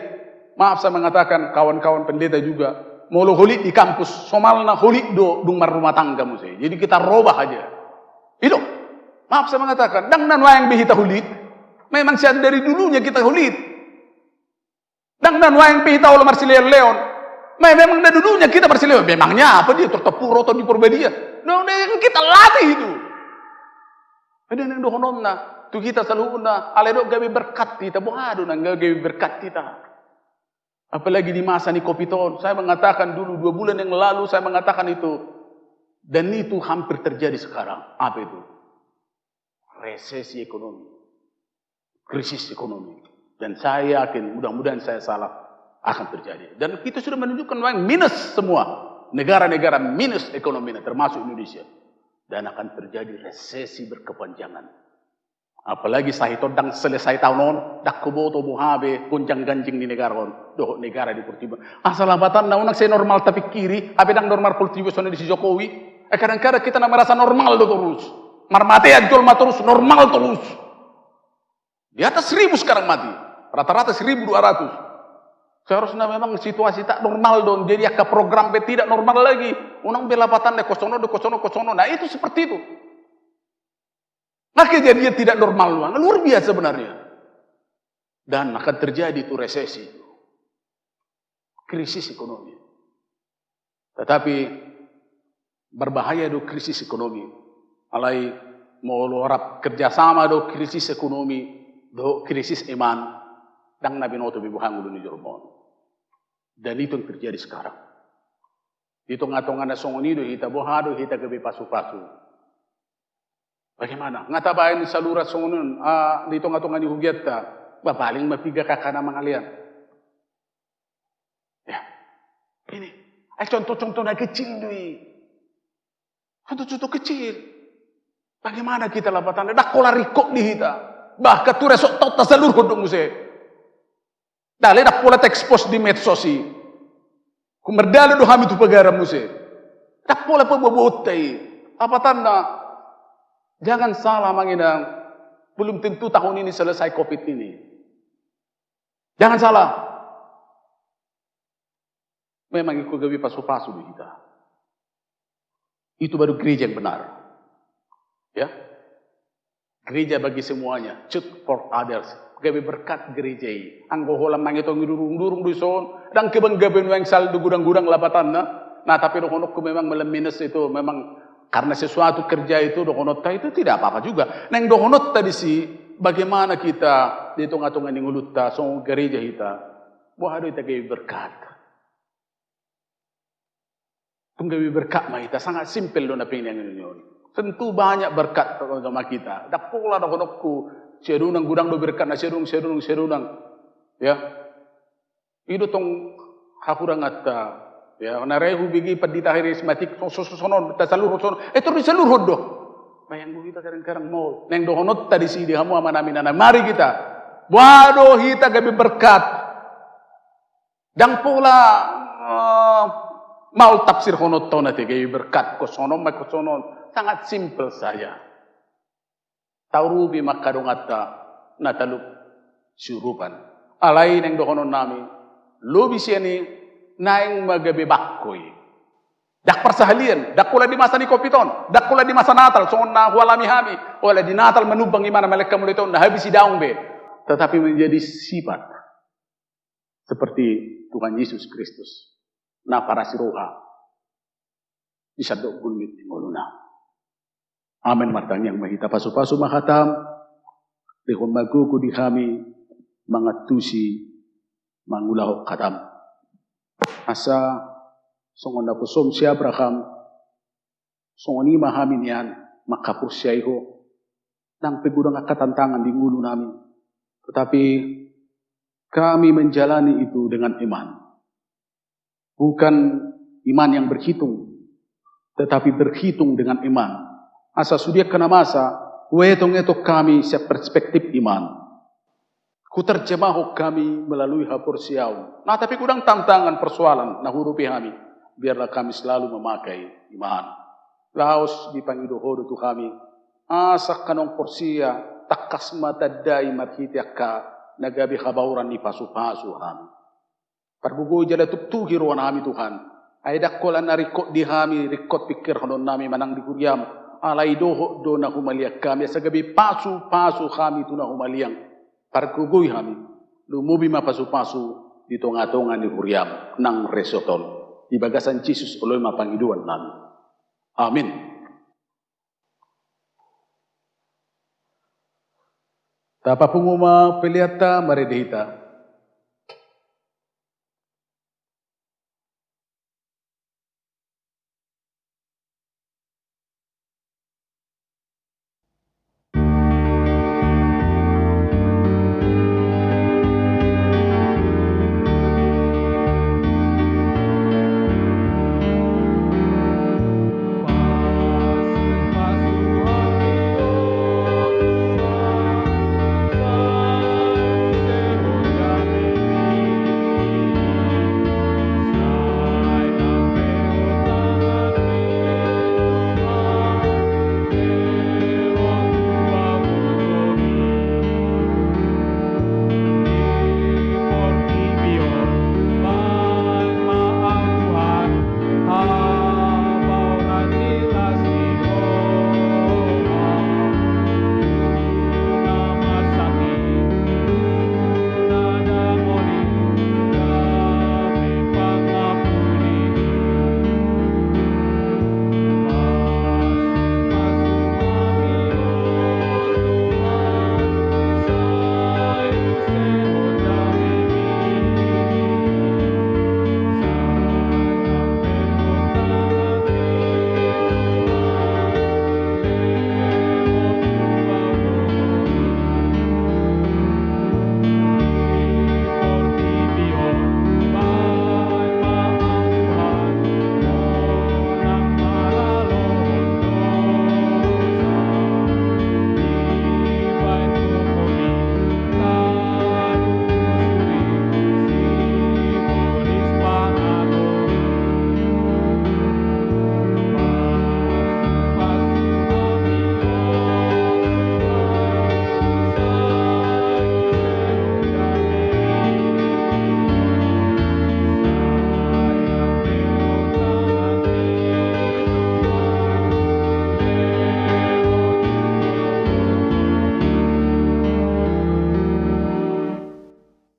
maaf saya mengatakan kawan-kawan pendeta juga, molo holik di kampus, somal na holik do dung rumah tangga musi. Jadi kita robah aja. Itu. Maaf saya mengatakan, dang nan wayang bihita holik. Memang siya dari dulunya kita holik. Dang nan wayang bihita ulah marsileo leon. Memang dari dulunya kita marsileo. Memangnya apa dia tertepur atau di Purbedia? No, kita latih itu. Ada yang dohonom na, tu kita selalu na, aledok gabi berkat kita, buhado na gabi berkat kita. Apalagi di masa ni Kopiton. Saya mengatakan dulu 2 bulan yang lalu saya mengatakan itu. Dan itu hampir terjadi sekarang. Apa itu? Resesi ekonomi. Krisis ekonomi. Dan saya yakin mudah-mudahan saya salah akan terjadi. Dan kita sudah menunjukkan minus semua. Negara-negara minus ekonomi termasuk Indonesia. Dan akan terjadi resesi berkepanjangan. Apalagi saya todang selesai tahun on, dak kuboto buhabe gonjang ganjing di negara on, doh negara di Portugal. Asalabatan na unak saya normal tapi kiri, abedang normal Portugal di si Jokowi. Kadang-kadang kita merasa normal do terus. Marmate ajol terus normal terus. Di atas 1000 sekarang mati, rata-rata 1200. Seharusnya memang situasi tak normal dong. Jadi ke program B tidak normal lagi. Unang belapatan de kosono. Nah itu seperti itu. Nah kejadian tidak normal. Luar biasa sebenarnya. Dan akan terjadi itu resesi. Krisis ekonomi. Tetapi berbahaya do krisis ekonomi. Alai mau lorap kerjasama do krisis ekonomi. Do krisis iman. Dan Nabi Noto bibuhang ulu ni Jormon. Dan itu yang terjadi sekarang. Itu ngatongan na songonido, hita bohado, hita gabi pasu-pasu. Bagaimana? Ngatabayan sa lurat songonon, dito ngatongan ni Hugyata, babaling mapiga ka na mga liyan. Ya, ini. Ay contoh-contoh na kecil dui. Contoh-contoh kecil. Bagaimana kita lapatan? Dakola rikok di hita. Bahkan tu resok tau tasalur hodong musik. Dali dak pola tekspos di medsosi. Kumerdala do hami tu pagara muse. Dak pola pembobotai. Apa tanda? Jangan salah manginang. Belum tentu tahun ini selesai Covid ini. Jangan salah. Memang ikut gawi pasu-pasu di kita. Itu baru gereja yang benar. Ya. Gereja bagi semuanya. Church for others. Gabi berkat gereja ini. Anggo holam mangitong durung-durung duson. Dan kebang-gabi yang saldo gudang-gudang lapatan na. Nah tapi dokonok ko memang meleminus itu. Memang karena sesuatu kerja itu dokonot itu tidak apa-apa juga. Neng dokonot tadi sih. Bagaimana kita dihitung-hitungan yang ulutta. So gereja kita. Wah itu gabi berkat. Kung gabi berkat mah kita. Sangat simpel do na pinang ini. Tentu banyak berkat sama kita. Dapola dokonok ko. Serunang gudang do berkat na serunang. Ya. Itu tong hakurang atta. Ya, narehu bigi padita harismatik sonon tasalur sonon. Itu disalur do. Bayang kita kadang-kadang mau neng dohonot tadi si di hamu ama namin na. Mari kita. Wado hita gabi berkat. Dang pula mau tafsir honot to na gabi berkat ko sonon ma ko sonon. Sangat simple saja. Taurubi makadong atta nataluk surupan. Alay neng dohonon nami. Lobi siya ni naing magabi bakkoy. Dak persahalian. Dak kula di masa ni Kopiton. Dak kula di masa Natal. Songon na hualami hami. Wala di Natal menubang imana malaikat mulai na habis si daung be. Tetapi menjadi sifat. Seperti Tuhan Yesus Kristus. Na para siroha. Isadok gulmit ni ngoluna. Amin martang yang mahita pasu-pasu mahatam. Dehon maguku di kami mangatusi mangulahu katam. Asa songon na kusom si Abraham. Songon ni mahamin yan makapur siya iho. Nang pegurang katantangan di ngulu namin. Tetapi kami menjalani itu dengan iman. Bukan iman yang berhitung. Tetapi berhitung dengan iman. Asa sudia kena masa, wetong-etok kami sa perspektif iman. Kuterjemah kami melalui hapur siaw. Nah tapi kudang tantangan persoalan na hurupi kami. Biarlah kami selalu memakai iman. Laos di pangidohodo tu kami. Asa kanong porsia takas matadai marhitiaka nagabi kabauran ni pasu-pasu kami. Pargugoy jala tuktuki ruan kami Tuhan. Ay dakkolan na rikot di kami, rikot pikir kanon nami manang di kuryam. Alay doho do na humaliak kami. Sa gabi pasu-pasu kami ito na humaliang. Parkugoy kami. Lumubi mapasu-pasu dito nga tongan ni Huriam ng resotol. Ibagasan Jesus uloy mapangiduan namin. Amin. Tapa punguma peliata maridihita.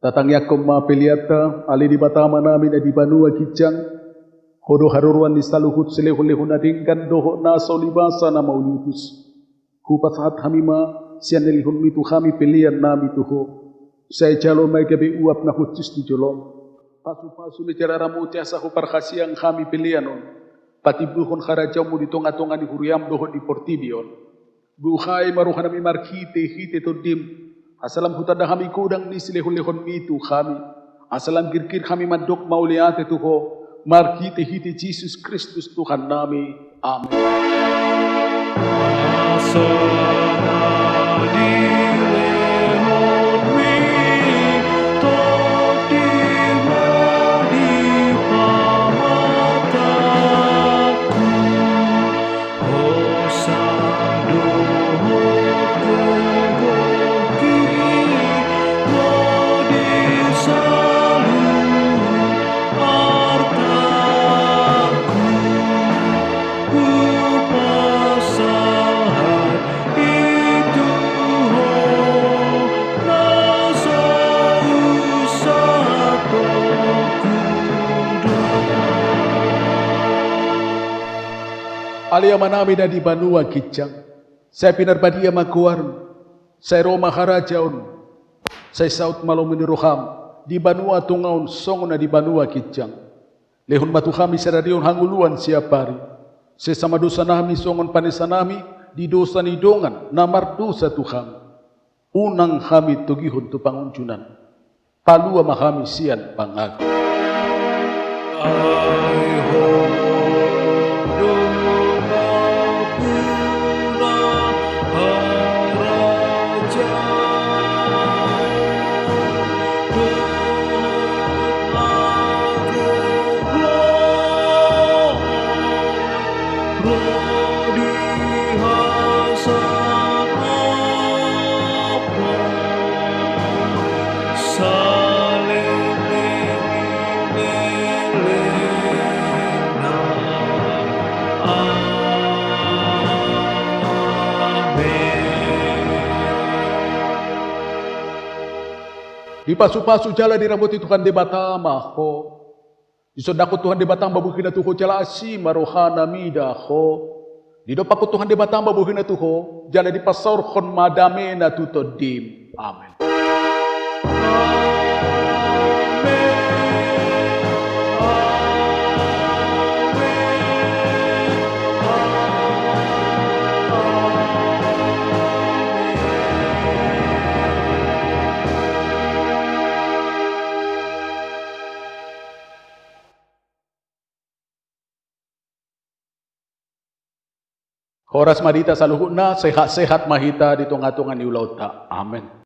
Tatangya koma peliata ali di batama namin di Banua Kijang. Hodo haruruan di saluhut selehun-lehun adingkan doho naso libasa na maulitus. Kupasahat hamima sian nelihun mitu kami pelian nami tuho. Saya calon mai kebe uap na hutus di jolong. Pasu-pasu ni cara ramuti asahu parkhasiang kami pelianon. Patibuhon kharajamu di tonga-tonga di huriam doho di portibion. Buhay maruhan nami markite hite to dim. Asalam hutada kami kudang ni silehon-lehon mitu kami. Asalam kirkir kami madok mauliate tuho. Markite hite Jesus Kristus Tuhan nami. Amin. Alia manami na di Banua Kijang. Saya pinarbadia makuar. Saya Roma Harajaon. Saya saut malomini roham. Di Banua tungaun song na di Banua Kijang. Lehun batu kami seradion hanguluan siapari. Saya sama dosa nami songon panesanami. Di dosa nidongan namar dosa Tuhan. Unang kami tugihun tu panguncunan. Palua mahami sian pangag. Di pasu-pasu jala di rambut Tuhan de batama ho. Di sodako Tuhan de batama buhina tuho jala asima rohana mida ho. Di dopaku Tuhan de batama buhina tuho jala di pasar khon madamena tuto dim. Amin. Horas madita saluhuna sehat-sehat mahita di tengah-tengah ni ulauta. Amin.